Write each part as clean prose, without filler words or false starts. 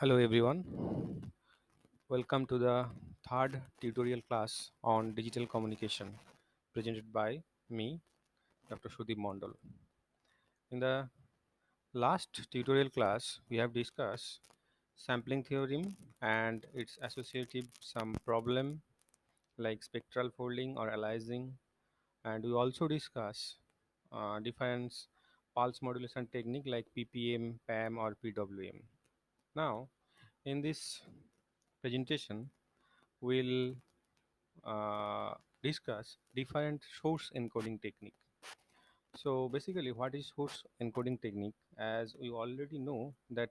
Hello everyone, welcome to the third tutorial class on digital communication presented by me, Dr. Sudeep Mondal. In the last tutorial class, we have discussed sampling theorem and its associated some problem like spectral folding or aliasing, and we also discuss different pulse modulation technique like PPM, PAM or PWM. Now, in this presentation, we'll discuss different source encoding technique. So basically, what is source encoding technique? As we already know that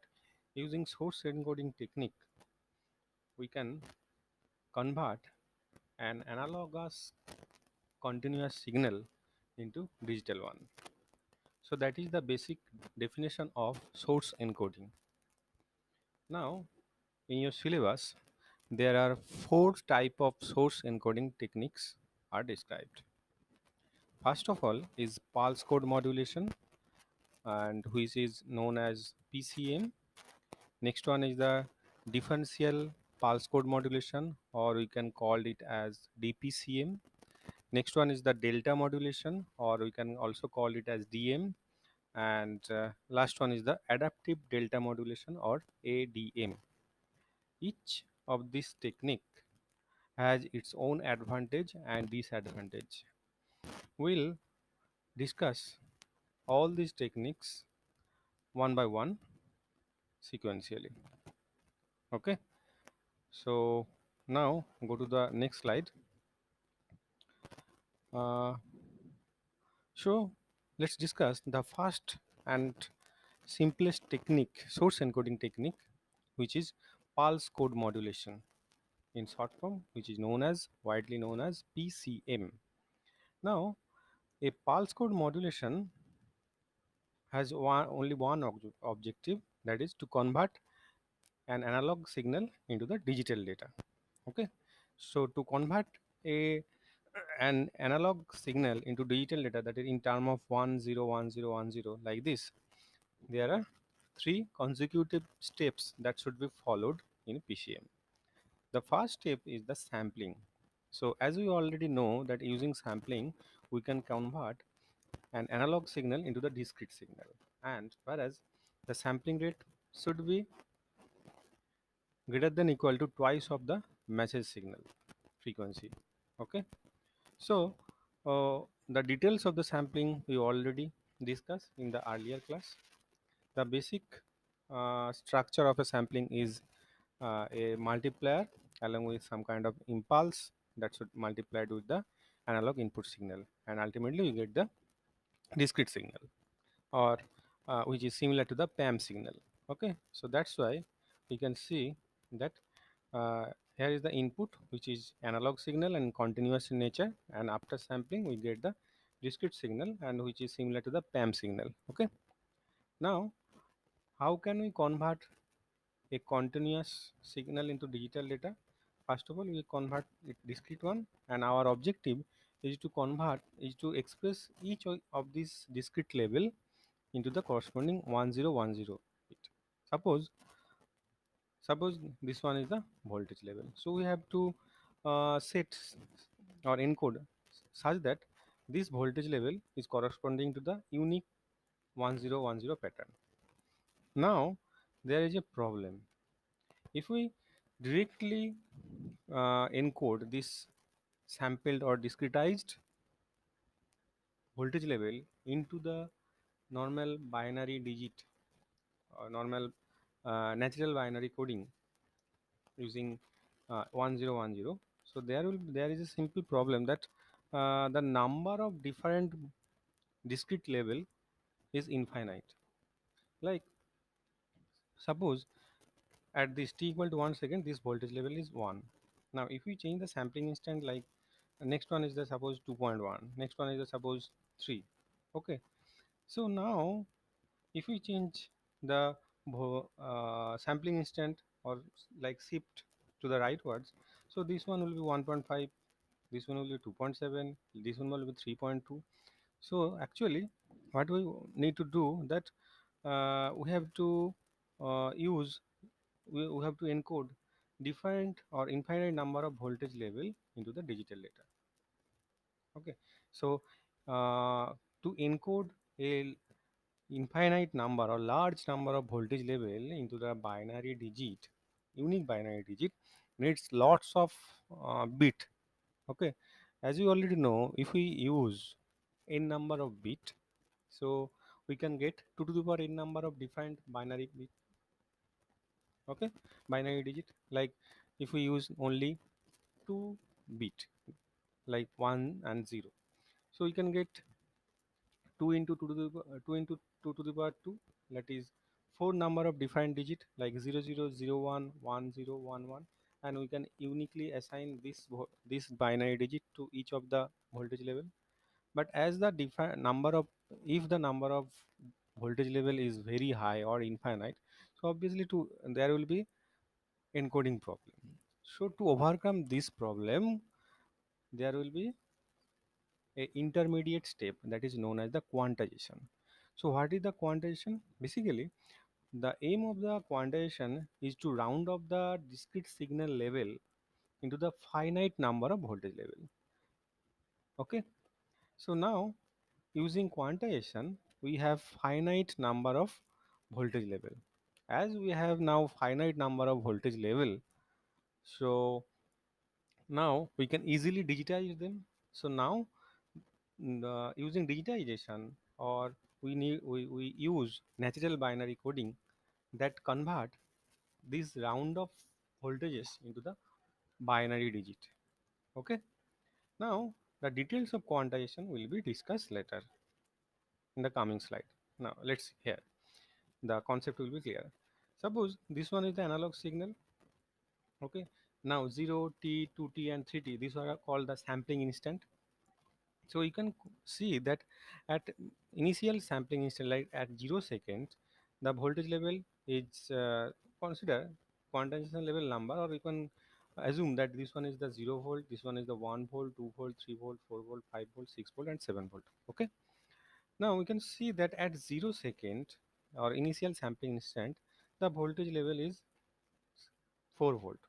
using source encoding technique, we can convert an analogous continuous signal into digital one. So that is the basic definition of source encoding. Now, in your syllabus, there are four type of source encoding techniques are described. First of all is pulse code modulation, and which is known as PCM. Next one is the differential pulse code modulation, or we can call it as DPCM. Next one is the delta modulation, or we can also call it as DM. And last one is the adaptive delta modulation, or ADM. Each of this technique has its own advantage and disadvantage. We'll discuss all these techniques one by one sequentially. Okay, so now go to the next slide. uh, so let's discuss the first and simplest technique, source encoding technique, which is pulse code modulation in short form, which is known as widely known as PCM. Now, a pulse code modulation has only one objective, that is to convert an analog signal into the digital data. Okay, so to convert a an analog signal into digital data, that is in term of 101010 like this, there are three consecutive steps that should be followed in PCM. The first step is the sampling. So as we already know that using sampling we can convert an analog signal into the discrete signal, and whereas the sampling rate should be greater than equal to twice of the message signal frequency. Okay, so the details of the sampling we already discussed in the earlier class. The basic structure of a sampling is a multiplier along with some kind of impulse that should multiplied with the analog input signal, and ultimately you get the discrete signal, or which is similar to the PAM signal. Okay, so that's why we can see that here is the input, which is analog signal and continuous in nature, and after sampling we get the discrete signal, and which is similar to the PAM signal. Okay, now how can we convert a continuous signal into digital data? First of all, we convert it discrete one, and our objective is to express each of these discrete level into the corresponding 1010 bit. Suppose this one is the voltage level, so we have to set or encode such that this voltage level is corresponding to the unique 1010 pattern. Now there is a problem. If we directly encode this sampled or discretized voltage level into the normal binary digit or normal natural binary coding using 1010, so there is a simple problem that the number of different discrete level is infinite. Like, suppose at this t equal to 1 second this voltage level is 1. Now if we change the sampling instant, like next one is the suppose 2.1, next one is the suppose 3. Okay, so now if we change the sampling instant, or like shift to the rightwards, so this one will be 1.5, this one will be 2.7, this one will be 3.2. So actually what we need to do that we have to use we have to encode different or infinite number of voltage level into the digital data. Okay, so uh, to encode a infinite number or large number of voltage level into the binary digit, unique binary digit, needs lots of bit. Okay, as you already know, if we use n number of bit, so we can get 2 to the power n number of different binary bit. Okay, binary digit, like if we use only 2 bit, like 1 and 0, so we can get 2 into 2 to the 2 into 2 to the power 2, that is 4 number of different digit like 00011011, and we can uniquely assign this binary digit to each of the voltage level. But as the different number of, if the number of voltage level is very high or infinite, so obviously to there will be encoding problem. So to overcome this problem, there will be a intermediate step that is known as the quantization. So what is the quantization? Basically, the aim of the quantization is to round up the discrete signal level into the finite number of voltage level. Okay, so now using quantization, we have finite number of voltage level. As we have now finite number of voltage level, so now we can easily digitize them. So now using digitization, or we use natural binary coding that convert this round of voltages into the binary digit. Okay, now the details of quantization will be discussed later in the coming slide. Now let's hear, the concept will be clear. Suppose this one is the analog signal. Okay, now 0 t 2t and 3t, these are called the sampling instant. So you can see that at initial sampling instant, like at 0 seconds, the voltage level is consider quantization level number, or you can assume that this one is the 0 volt, this one is the 1 volt, 2 volt, 3 volt, 4 volt, 5 volt, 6 volt, and 7 volt. Okay. Now we can see that at 0 second or initial sampling instant, the voltage level is 4 volt.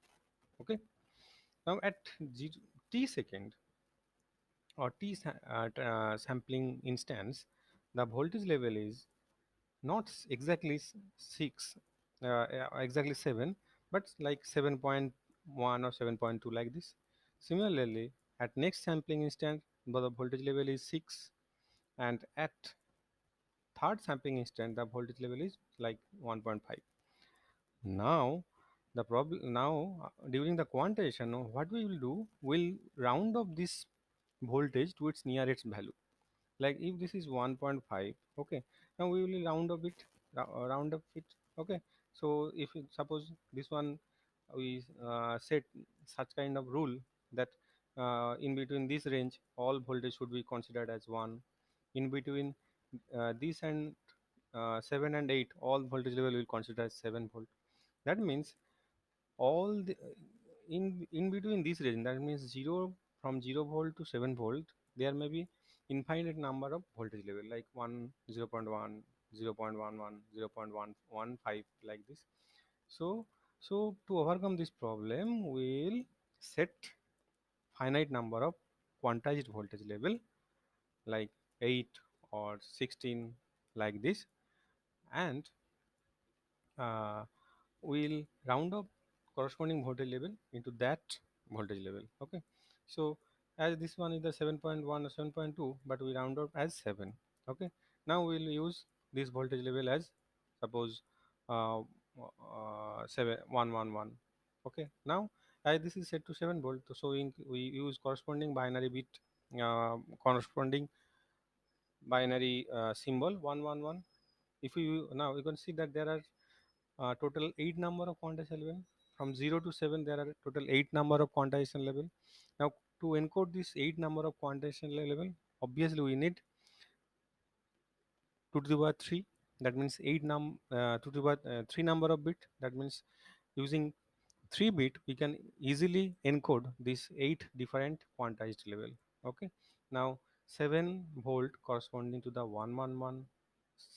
Okay. Now at 0, t second or sampling instance, the voltage level is not exactly 6, exactly 7, but like 7.1 or 7.2, like this. Similarly, at next sampling instant, the voltage level is 6, and at third sampling instant, the voltage level is like 1.5. Now, the problem now, during the quantization, what we will do, we'll round up this voltage to its nearest value. Like if this is 1.5, okay, now we will round up it. Okay, so if suppose this one, we set such kind of rule that in between this range all voltage should be considered as 1, in between this and 7 and 8 all voltage level will consider as 7 volt. That means all the, in between this range, that means 0, from 0 volt to 7 volt, there may be infinite number of voltage level, like 1, 0.1, 0.11, 0.115, like this. So to overcome this problem, we'll set finite number of quantized voltage level, like 8 or 16, like this, and uh, we'll round up corresponding voltage level into that voltage level. Okay, so as this one is the 7.1 or 7.2, but we round up as 7. Okay, now we'll use this voltage level as, suppose, 7111. Okay, now as this is set to 7 volt, so we use corresponding binary bit, corresponding binary symbol 111. If you now you can see that there are total 8 number of quantization level. From 0 to 7, there are total 8 number of quantization level. Now to encode this 8 number of quantization level, obviously we need 2 to the power 3, that means 8 2 to the power 3 number of bit. That means using 3 bit we can easily encode this 8 different quantized level. Okay, now 7 volt corresponding to the 111,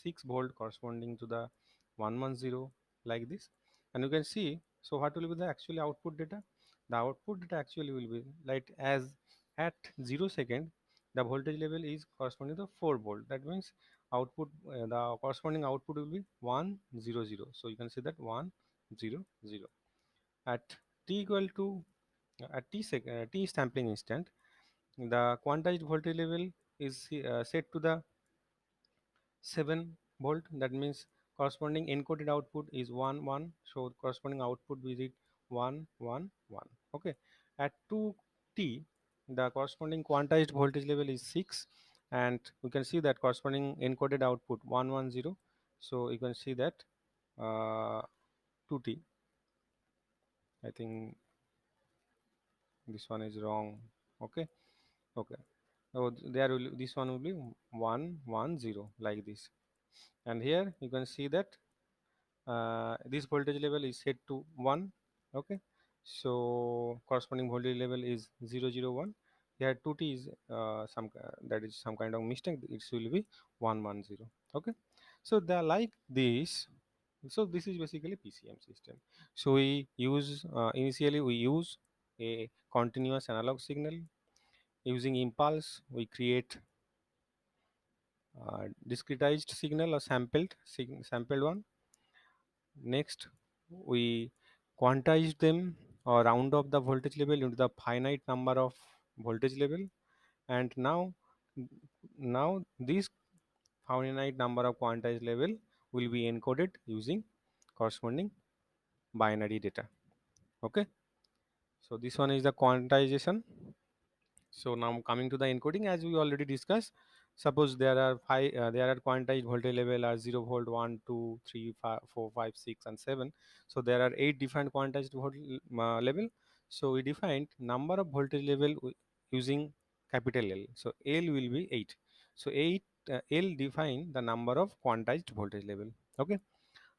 6 volt corresponding to the 110, like this. And you can see, so what will be the actual output data? The output data actually will be like as at 0 second, the voltage level is corresponding to 4 volt. That means output, the corresponding output will be 100. So you can see that 100 at t equal to at t sampling instant, the quantized voltage level is set to the 7 volt. That means corresponding encoded output is 1 1, so corresponding output we read 1 1 1. Okay, at 2t, the corresponding quantized voltage level is 6, and we can see that corresponding encoded output 110. So you can see that uh, 2t, I think this one is wrong. Okay, okay, so there will, this one will be 110 like this. And here you can see that this voltage level is set to 1. Okay, so corresponding voltage level is 001. Here 2t is that is some kind of mistake, it will be 110. Okay, so they are like this. So this is basically PCM system. So we use initially we use a continuous analog signal. Using impulse we create discretized signal or sampled one. Next, we quantize them or round up the voltage level into the finite number of voltage level, and now this finite number of quantized level will be encoded using corresponding binary data. Okay, so this one is the quantization. So now coming to the encoding, as we already discussed, suppose there are quantized voltage level are 0 volt, 1, 2, 3, 5, 4, 5, 6, and 7. So there are 8 different quantized level. So we defined number of voltage level using capital L. So L will be 8. So 8 L define the number of quantized voltage level. Okay.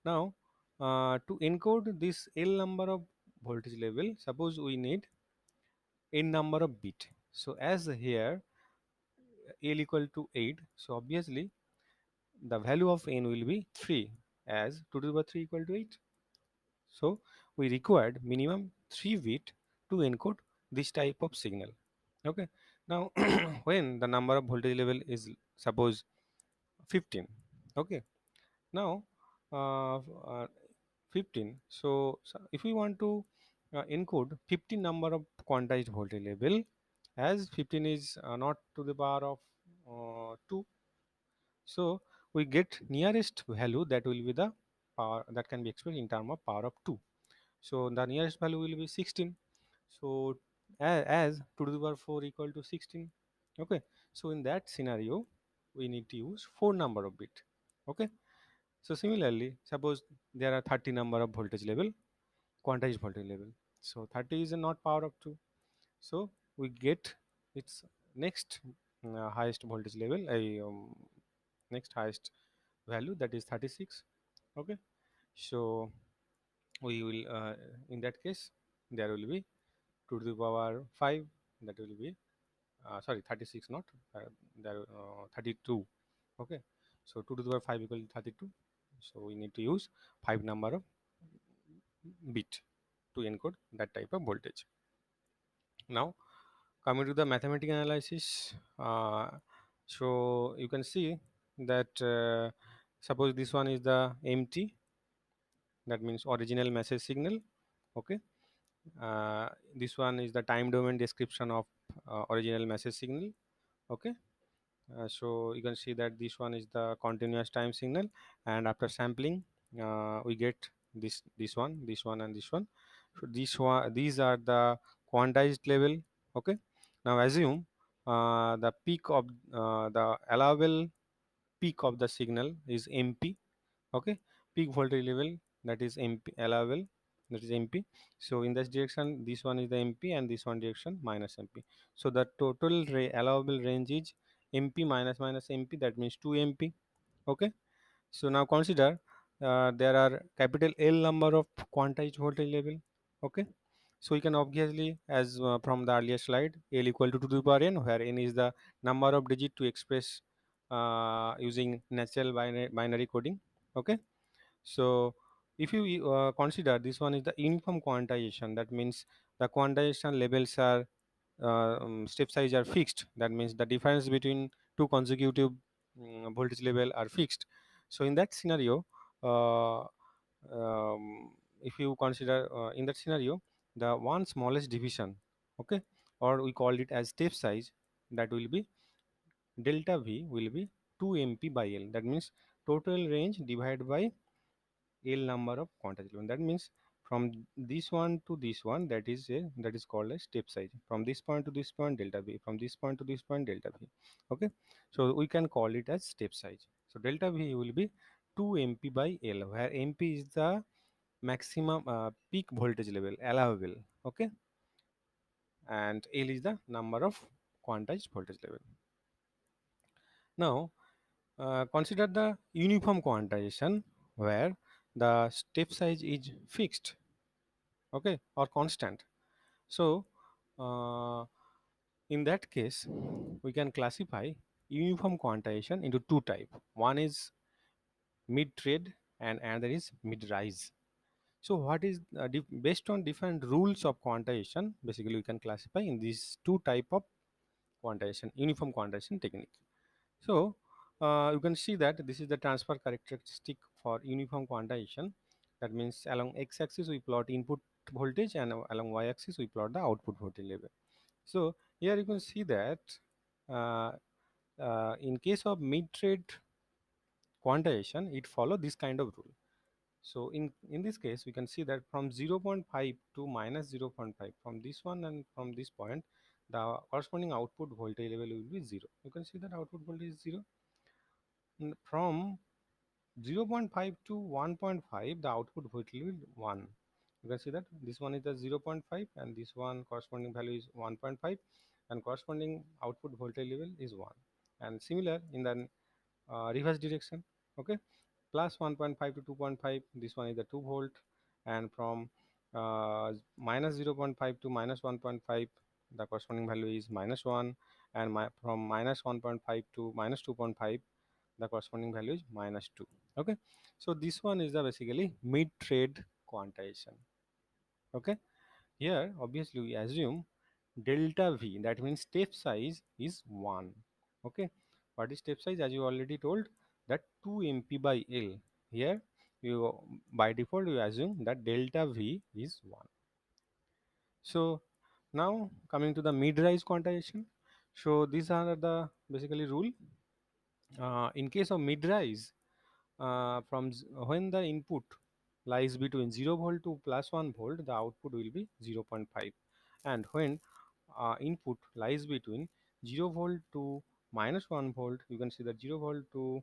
Now to encode this L number of voltage level, suppose we need n number of bit. So as here L equal to 8, so obviously the value of n will be 3, as 2 to the power 3 equal to 8. So we required minimum 3 bit to encode this type of signal. Okay, now when the number of voltage level is suppose 15. Okay, now uh, 15, so if we want to encode 15 number of quantized voltage level, as 15 is not to the power of 2, so we get nearest value that will be the power that can be expressed in term of power of 2. So the nearest value will be 16. So as 2 to the power 4 equal to 16. Okay, so in that scenario we need to use 4 number of bit. Okay, so similarly, suppose there are 30 number of voltage level, quantized voltage level. So 30 is not power of 2. So we get its next highest voltage level, next highest value, that is 36. Okay, so we will in that case there will be 2 to the power 5, that will be sorry, 36 not there 32. Okay, so 2 to the power 5 equal to 32. So we need to use 5 number of bit to encode that type of voltage. Now coming to the mathematical analysis, so you can see that suppose this one is the MT, that means original message signal. Okay, this one is the time domain description of original message signal. Okay, so you can see that this one is the continuous time signal, and after sampling we get this one and this one. So these are the quantized level. Okay, now assume the peak of the allowable peak of the signal is MP. Okay, peak voltage level, that is MP allowable, that is MP. So in this direction this one is the MP and this one direction minus MP. So the total allowable range is MP minus minus MP, that means 2 MP. Okay, so now consider there are capital L number of quantized voltage level. Okay, so you can obviously, as from the earlier slide, L equal to 2 to the power n, where n is the number of digit to express using natural binary coding. Okay, so If you consider this one is the uniform quantization, that means the quantization levels are step size are fixed. That means the difference between two consecutive voltage level are fixed. So in that scenario, uh, if you consider in that scenario the one smallest division, okay, or we call it as step size, that will be delta V will be 2 MP by L. That means total range divided by L number of contact element. That means from this one to this one, that is called a step size. From this point to this point, delta V. From this point to this point, delta V. Okay, so we can call it as step size. So delta V will be 2 MP by L, where MP is the maximum peak voltage level allowable. Okay, and L is the number of quantized voltage level. Now consider the uniform quantization where the step size is fixed, okay, or constant. So uh, in that case we can classify uniform quantization into two type. One is mid trade and another is mid rise. So what is based on different rules of quantization, basically we can classify in these two type of quantization, uniform quantization technique. So you can see that this is the transfer characteristic for uniform quantization. That means along x-axis we plot input voltage and along y-axis we plot the output voltage level. So here you can see that uh, in case of mid-trade quantization, it follow this kind of rule. So in this case, we can see that from 0.5 to minus 0.5, from this one and from this point, the corresponding output voltage level will be 0. You can see that output voltage is 0. From 0.5 to 1.5, the output voltage will be 1. You can see that this one is the 0.5 and this one corresponding value is 1.5, and corresponding output voltage level is 1. And similar in the reverse direction, okay, plus 1.5 to 2.5, this one is the 2 volt, and from minus 0.5 to minus 1.5, the corresponding value is minus 1, and from minus 1.5 to minus 2.5, the corresponding value is minus 2. Okay, so this one is the basically mid trade quantization. Okay, here obviously we assume delta V, that means step size is 1. Okay, what is step size? As you already told, that 2 MP by L. Here you by default you assume that delta V is 1. So now coming to the mid rise quantization. So these are the basically rule. In case of mid rise, when the input lies between 0 volt to plus 1 volt, the output will be 0.5, and when input lies between 0 volt to minus 1 volt, you can see that 0 volt to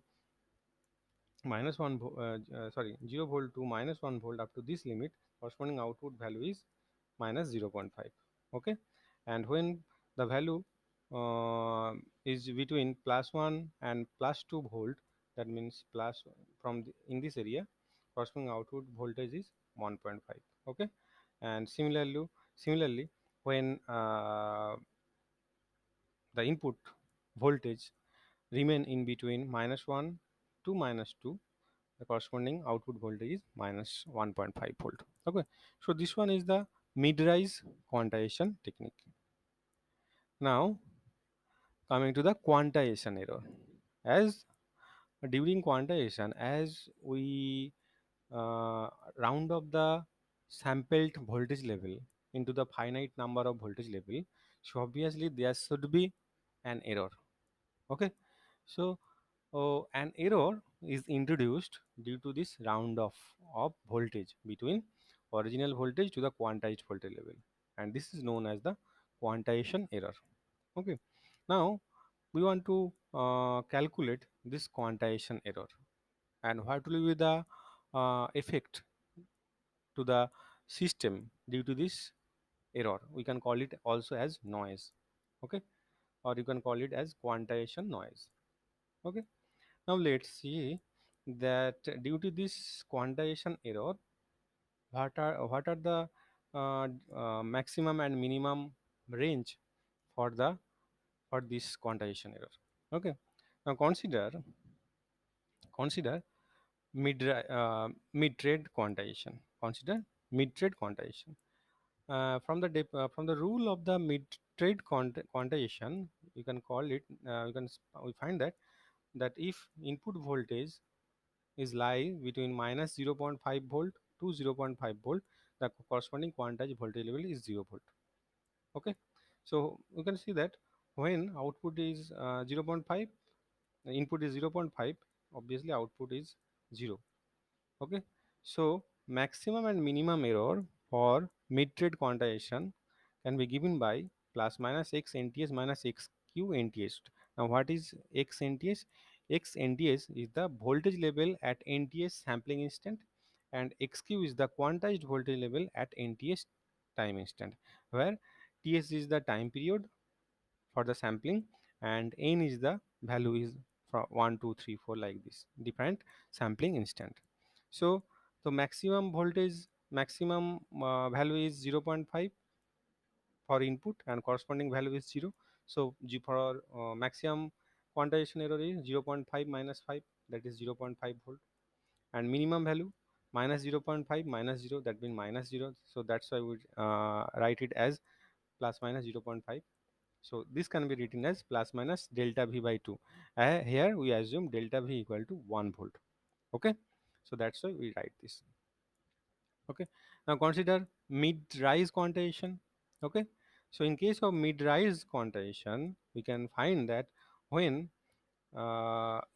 minus 1 sorry, 0 volt to minus 1 volt, up to this limit corresponding output value is minus 0.5. Okay, and when the value is between plus 1 and plus 2 volt, that means plus from in this area, corresponding output voltage is 1.5. Okay, and similarly when the input voltage remain in between minus 1 to minus 2, the corresponding output voltage is minus 1.5 volt. Okay, so this one is the mid rise quantization technique. Now coming to the quantization error. As during quantization, as we uh, round up the sampled voltage level into the finite number of voltage level, so obviously there should be an error. Okay, so an error is introduced due to this round off of voltage between original voltage to the quantized voltage level, and this is known as the quantization error. Okay, now we want to calculate this quantization error, and what will be the effect to the system due to this error. We can call it also as noise. Okay, or you can call it as quantization noise. Okay, now let's see that due to this quantization error, what are the maximum and minimum range for the for this quantization error. Okay, now consider mid trade quantization. Consider mid trade quantization. From the rule of the mid trade quantization, you can call it. We find that if input voltage is lie between minus 0.5 volt to 0.5 volt, the corresponding quantized voltage level is 0 volt. Okay, so you can see that when output is 0.5, the input is 0.5, obviously output is 0. Okay, so maximum and minimum error for mid-trade quantization can be given by plus minus x nts minus x q nts. Now what is x nts? X nts is the voltage level at nts sampling instant, and xq is the quantized voltage level at nts time instant, where ts is the time period for the sampling, and n is the value is from 1 2 3 4 like this different sampling instant. So the maximum voltage, maximum value is 0.5 for input, and corresponding value is 0. So for maximum quantization error is 0.5 minus 5, that is 0.5 volt, and minimum value minus 0.5 minus 0, that means minus 0. So that's why we write it as plus minus 0.5. So this can be written as plus minus delta V by 2. Here we assume delta V equal to 1 volt. Okay. So that's why we write this. Okay. Now consider mid-rise quantization. Okay. So in case of mid-rise quantization, we can find that when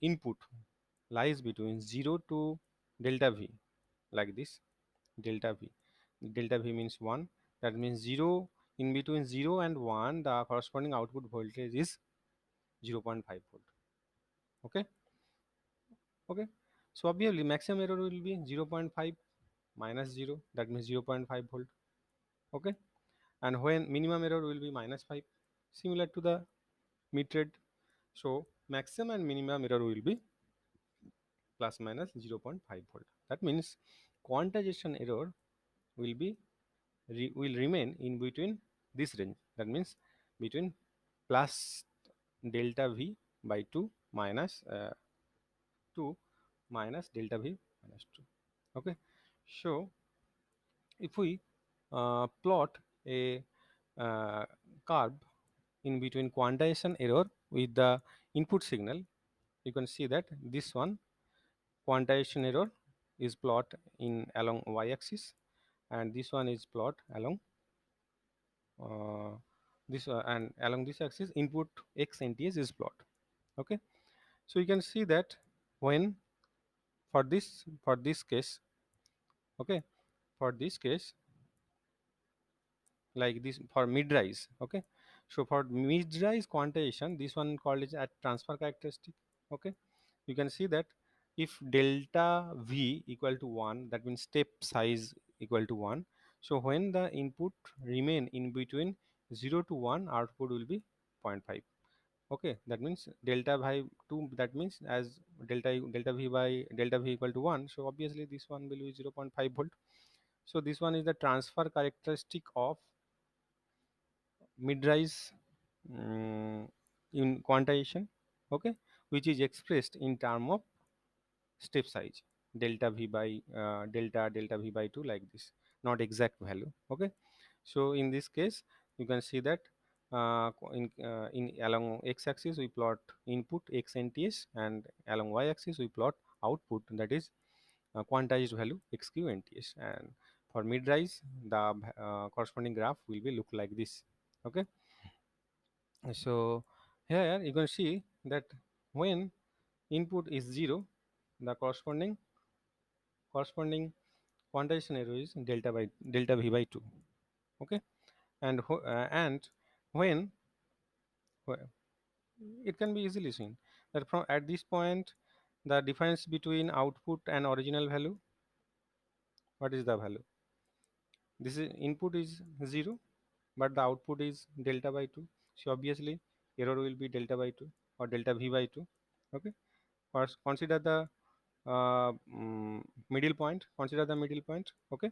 input lies between 0 to delta V, like this, delta V. Delta V means 1. That means 0, in between 0 and 1, the corresponding output voltage is 0.5 volt. Okay. Okay. So obviously maximum error will be 0.5 minus 0, that means 0.5 volt. Okay. And when minimum error will be minus 5, similar to the mid trade. So maximum and minimum error will be plus minus 0.5 volt. That means quantization error will be will remain in between this range. That means between plus delta V by 2 minus 2 minus delta V minus 2. Okay. So if we plot a uh, curve in between quantization error with the input signal, you can see that this one quantization error is plot in along y-axis, and this one is plot along this and along this axis input x nts is plot. Okay, so you can see that when for this case, okay, for this case, like this for mid rise. Okay, so for mid rise quantization, this one called is at transfer characteristic. Okay, you can see that if delta v equal to 1, that means step size equal to 1. So when the input remain in between 0 to 1, output will be zero point 0.5. Okay, that means delta by 2, that means as delta v by delta v equal to 1, so obviously this one will be 0 0.5 volt. So this one is the transfer characteristic of mid-rise in quantization. Okay, which is expressed in term of step size delta v by delta v by 2, like this, not exact value. Okay, so in this case you can see that in along x-axis we plot input x nts, and along y-axis we plot output, that is quantized value xq nts, and for mid-rise the corresponding graph will be look like this. Okay, so here you can see that when input is 0, the corresponding quantization error is delta v by 2. Okay, and and when wh- it can be easily seen that from at this point the difference between output and original value, what is the value? This is input is 0, but the output is delta by 2. So obviously error will be delta by 2 or delta v by 2. Okay, first consider the middle point. Consider the middle point. Okay,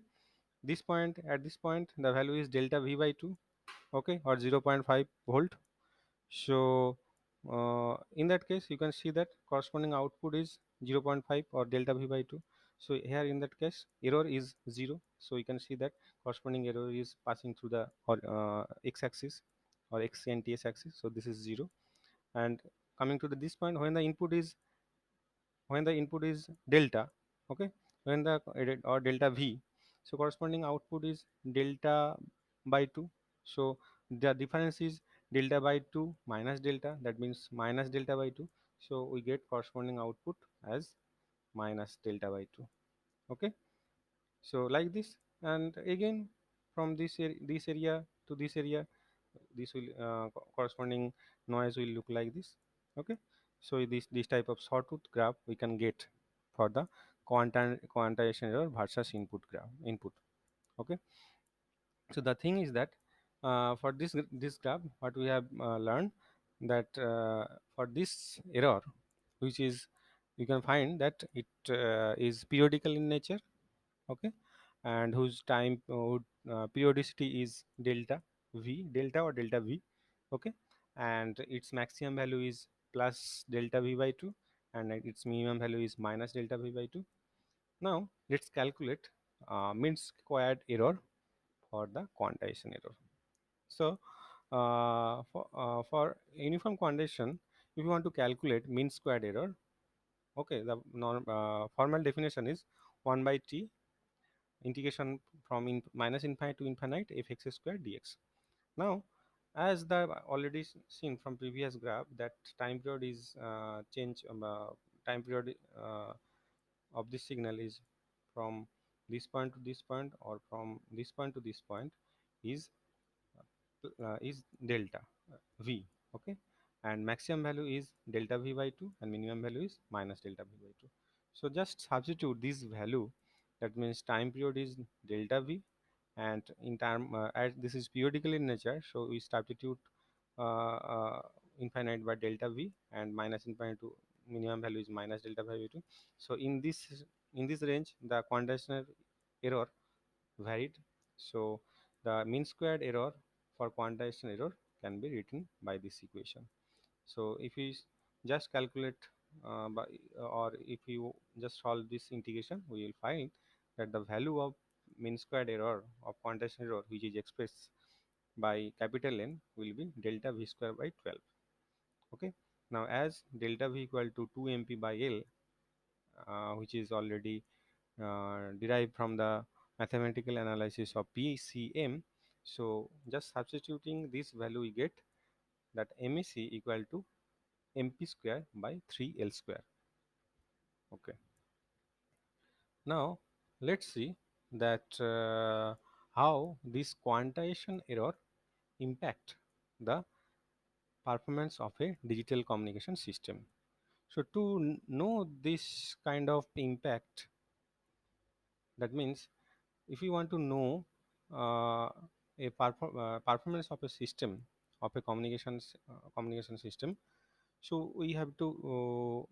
this point, at this point the value is delta v by 2. Okay, or 0 0.5 volt. So in that case you can see that corresponding output is 0.5 or delta v by 2. So here in that case error is 0, so you can see that corresponding error is passing through the or x-axis or x and ts axis, so this is 0. And coming to this point, when the input is delta, okay, when the or delta v, so corresponding output is delta by 2. So the difference is delta by 2 minus delta, that means minus delta by 2. So we get corresponding output as minus delta by 2. Okay, so like this. And again from this area to this area, this will corresponding noise will look like this. Okay, so this type of sawtooth graph we can get for the quantization error versus input graph input. Okay, so the thing is that for this graph what we have learned that for this error, which is, you can find that it is periodical in nature. Okay, and whose time periodicity is delta or delta v. Okay, and its maximum value is plus delta v by 2, and its minimum value is minus delta v by 2. Now let's calculate mean squared error for the quantization error. So for uniform quantization, if you want to calculate mean squared error, okay, the formal definition is 1 by t integration from minus infinite to infinite fx square dx. Now, as the already seen from previous graph, that time period is time period of this signal is from this point to this point or from this point to this point is is delta v. Okay, and maximum value is delta v by 2 and minimum value is minus delta v by 2. So just substitute this value, that means time period is delta v, and in term as this is periodical in nature, so we substitute uh, uh, infinite by delta v and minus infinite to minimum value is minus delta v by 2. So in this range the quantization error varied. So the mean squared error for quantization error can be written by this equation. So if we just calculate by, or if you just solve this integration, we will find that the value of mean squared error of quantization error, which is expressed by capital N, will be delta v square by 12. Okay, now as delta v equal to 2 mp by L, which is already derived from the mathematical analysis of PCM. So just substituting this value, we get that MEC equal to MP square by 3L square. Okay. Now let's see that how this quantization error impact the performance of a digital communication system. So to know this kind of impact, that means if you want to know uh, performance of a system, of a communication system, so we have to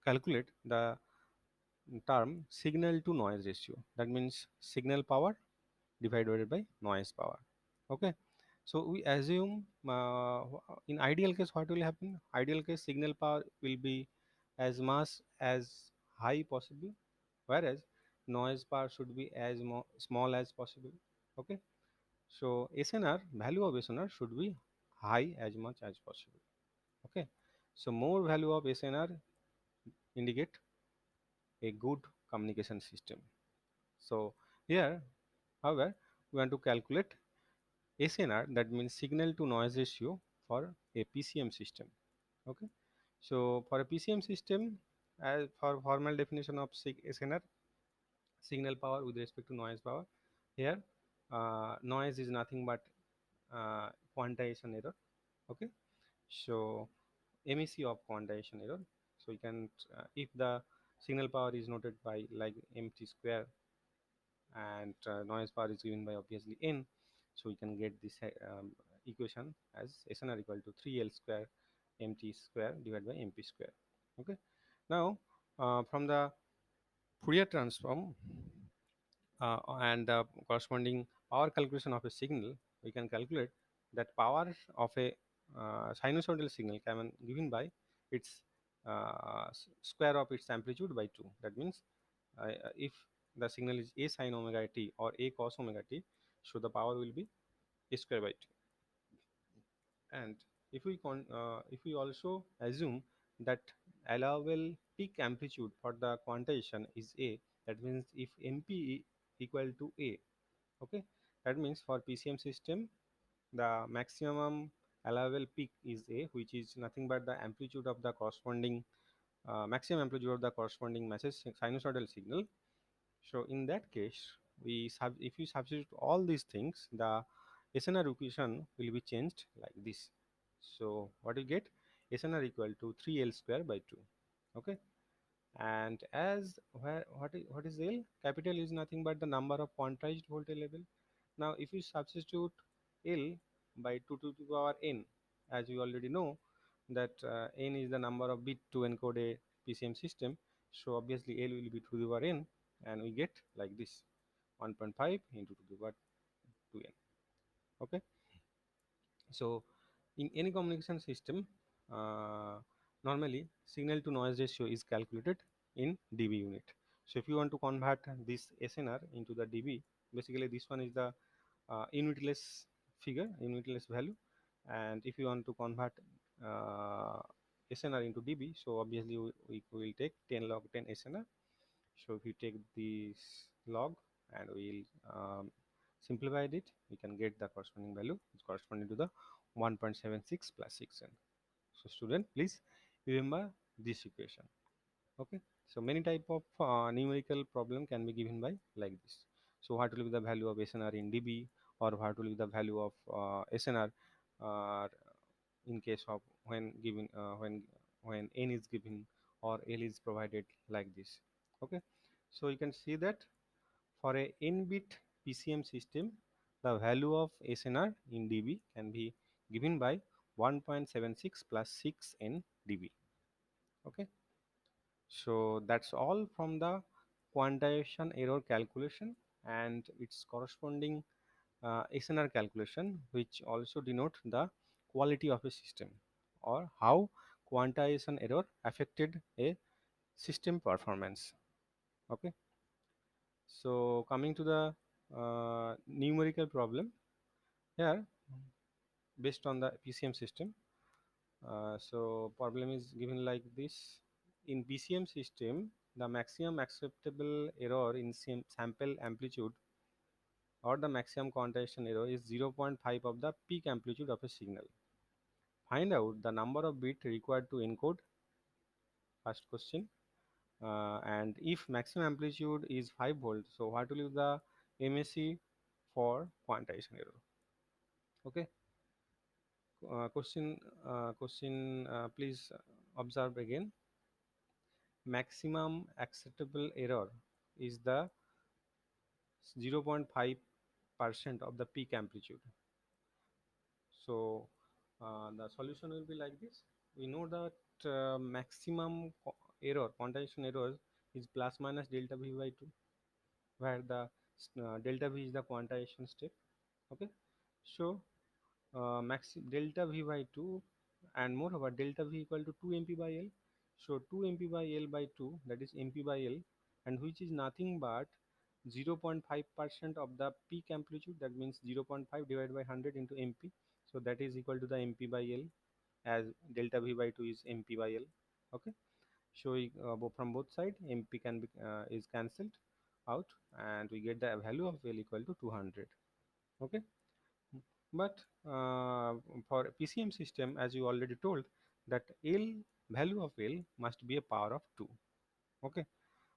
calculate the term signal to noise ratio, that means signal power divided by noise power. Okay, so we assume in ideal case what will happen, ideal case signal power will be as much as high possible, whereas noise power should be as small as possible. Okay, so SNR, value of SNR should be high as much as possible. Okay, so more value of SNR indicate a good communication system. So here, however, we want to calculate SNR, that means signal to noise ratio, for a PCM system. Okay, so for a PCM system, as for formal definition of SNR, signal power with respect to noise power, here noise is nothing but quantization error. Okay, so MEC of quantization error. So you can if the signal power is noted by like mt square, and noise power is given by obviously n, so we can get this equation as SNR equal to 3L square mt square divided by mp square. Okay, now from the Fourier transform and the corresponding power calculation of a signal, we can calculate that power of a sinusoidal signal can be given by its square of its amplitude by 2. That means if the signal is a sine omega t or a cos omega t, so the power will be a square by 2. And if we also assume that allowable peak amplitude for the quantization is a, that means if mp equal to a, okay, that means for PCM system the maximum allowable peak is a, which is nothing but the amplitude of the corresponding maximum amplitude of the corresponding message sinusoidal signal. So in that case, if we substitute all these things, the SNR equation will be changed like this. So what you get, SNR equal to 3L square by 2. Okay, and as where what is L? Capital is nothing but the number of quantized voltage level. Now if you substitute L by 2 to the power n, as we already know that n is the number of bit to encode a PCM system, so obviously L will be 2 to the power n, and we get like this, 1.5 into 2 to the power 2n. Okay, so in any communication system, uh, normally signal to noise ratio is calculated in dB unit. So if you want to convert this SNR into the dB, basically this one is the unitless figure, unitless value. And if you want to convert uh, SNR into dB, so obviously we will take 10 log 10 SNR. So if you take this log and we'll simplify it, we can get the corresponding value, which corresponding to the 1.76 plus 6n. So student, please remember this equation. Okay, so many type of numerical problem can be given by like this. So what will be the value of SNR in dB, or what will be the value of SNR uh, in case of when given when n is given or L is provided like this. Okay, so you can see that for a n bit PCM system, the value of SNR in dB can be given by 1.76 plus 6 n dB. Okay, so that's all from the quantization error calculation and its corresponding SNR calculation, which also denote the quality of a system or how quantization error affected a system performance. Okay, so coming to the numerical problem here based on the PCM system. So problem is given like this. In PCM system, the maximum acceptable error in sample amplitude or the maximum quantization error is 0.5 of the peak amplitude of a signal. Find out the number of bits required to encode. First question. And if maximum amplitude is 5 volts, so what will be the MAC for quantization error? Okay. Question. Please observe again. Maximum acceptable error is the 0.5% of the peak amplitude. So the solution will be like this. We know that maximum error, quantization error is plus minus delta V by 2, where the delta V is the quantization step. Okay, so max delta V by 2, and moreover delta V equal to 2 MP by L. So 2 MP by L by 2, that is MP by L, and which is nothing but 0.5% of the peak amplitude. That means 0.5 divided by 100 into MP. So that is equal to the MP by L, as delta V by 2 is MP by L. Okay, so from both sides MP can be is cancelled out, and we get the value of L equal to 200. Okay, but for PCM system, as you already told, that L value of L must be a power of 2. Okay,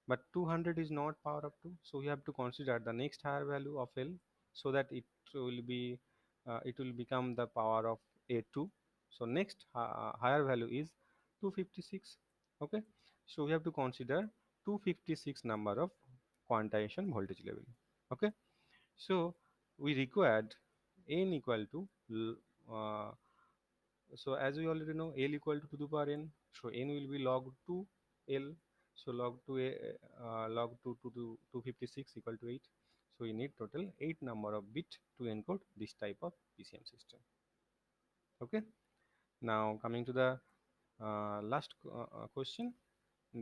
but 200 is not power of 2, so we have to consider the next higher value of L, so that it will become the power of A2. So next higher value is 256. Okay, so we have to consider 256 number of quantization voltage level. Okay, so we required n equal to uh, so as we already know, L equal to the power n, so n will be log 2 L. So log 2 log 2 to 256 equal to 8. So we need total 8 number of bit to encode this type of PCM system. Okay, now coming to the Last question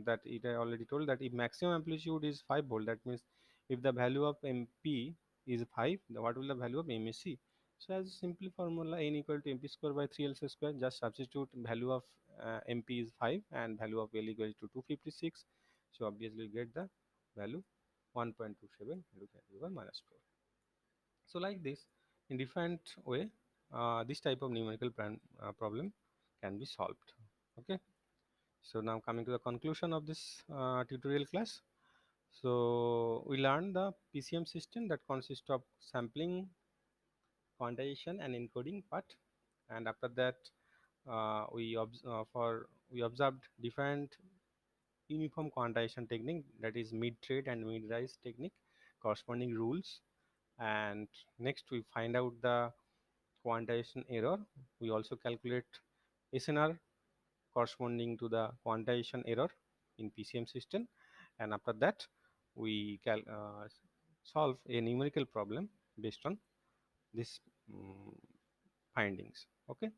that it I already told that if maximum amplitude is 5 volt, that means if the value of MP is 5, what will the value of MSC? So as simple formula n equal to MP square by 3 L square, just substitute value of MP is 5 and value of L equal to 256. So obviously you get the value 1.27 into 10 to the power minus 4. So like this, in different way, this type of numerical problem can be solved. Okay. So now coming to the conclusion of this tutorial class. So we learned the PCM system that consists of sampling, quantization, and encoding part, and after that we observed different uniform quantization technique, that is mid-trade and mid-rise technique, corresponding rules, and next we find out the quantization error. We also calculate SNR corresponding to the quantization error in PCM system, and after that we solve a numerical problem based on this um, findings. Okay,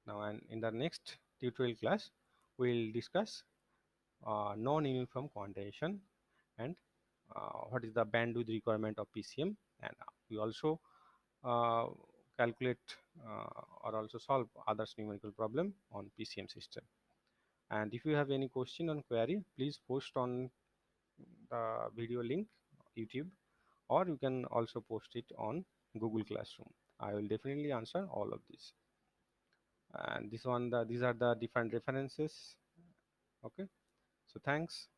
now and in the next tutorial class we'll discuss non-uniform quantization and what is the bandwidth requirement of PCM, and we also uh, calculate or also solve others numerical problem on PCM system. And if you have any question or query, please post on the video link YouTube, or you can also post it on Google Classroom. I will definitely answer all of this. And these are the different references. Okay, so thanks.